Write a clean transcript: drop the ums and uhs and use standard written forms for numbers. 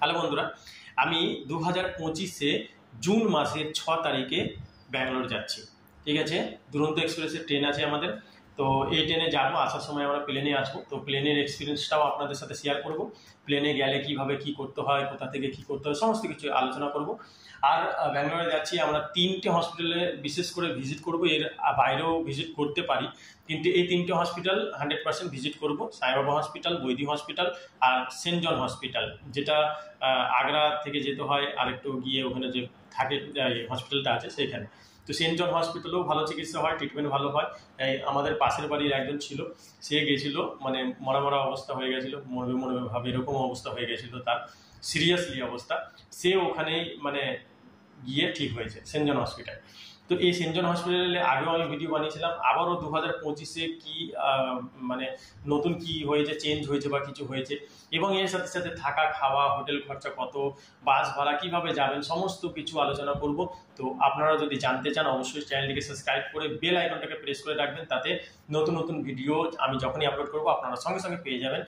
Hello বন্ধুরা, আমি 2025-এ June মাসের 6 তারিখে ব্যাঙ্গালোর যাচ্ছি। ঠিক আছে, দুরন্ত এক্সপ্রেসের ট্রেন আছে আমাদের। তো এই ট্রেনে যাবো, আসার সময় আমরা প্লেনে আসবো। তো প্লেনের এক্সপিরিয়েন্সটাও আপনাদের সাথে শেয়ার করব। প্লেনে গেলে কিভাবে কি করতে হয়, কোথা থেকে কি করতে হয়, সমস্ত কিছু আলোচনা করব। আর ব্যাঙ্গালোরে যাচ্ছি আমরা 3টে হসপিটালে বিশেষ করে ভিজিট করব। এর বাইরেও ভিজিট করতে পারি, কিন্তু এই 3টে হসপিটাল 100% ভিজিট করব। সাইবাবা হসপিটাল, বৈদি হসপিটাল আর সেন্ট জন হসপিটাল, যেটা আগ্রা থেকে যেতে হয় আর একটু গিয়ে ওখানে যে থাকে হসপিটালটা আছে সেইখানে। তো সেন্ট জন হসপিটালেও ভালো চিকিৎসা হয়, ট্রিটমেন্ট ভালো হয়। আমাদের পাশের বাড়ির একজন ছিল, সে গেছিল, মানে মরা মরা অবস্থা হয়ে গেছিলো, মরবে মরবে ভাবে এরকম অবস্থা হয়ে গেছিলো তার, সিরিয়াসলি অবস্থা। সে ওখানেই মানে গিয়ে ঠিক হয়েছে সেন্ট জন হসপিটাল। তো এই সেন্ট জন হসপিটালে আগেও আমি ভিডিও বানিয়েছিলাম, আবারও 2025-এ কি মানে নতুন কি হয়েছে, চেঞ্জ হয়েছে বা কিছু হয়েছে, এবং এর সাথে সাথে থাকা খাওয়া, হোটেল খরচা কত, বাস ভাড়া কিভাবে যাবেন, সমস্ত কিছু আলোচনা করব। তো আপনারা যদি জানতে চান অবশ্যই চ্যানেলটিকে সাবস্ক্রাইব করে বেল আইকনটাকে প্রেস করে রাখবেন, তাতে নতুন নতুন ভিডিও আমি যখনই আপলোড করবো আপনারা সঙ্গে সঙ্গে পেয়ে যাবেন।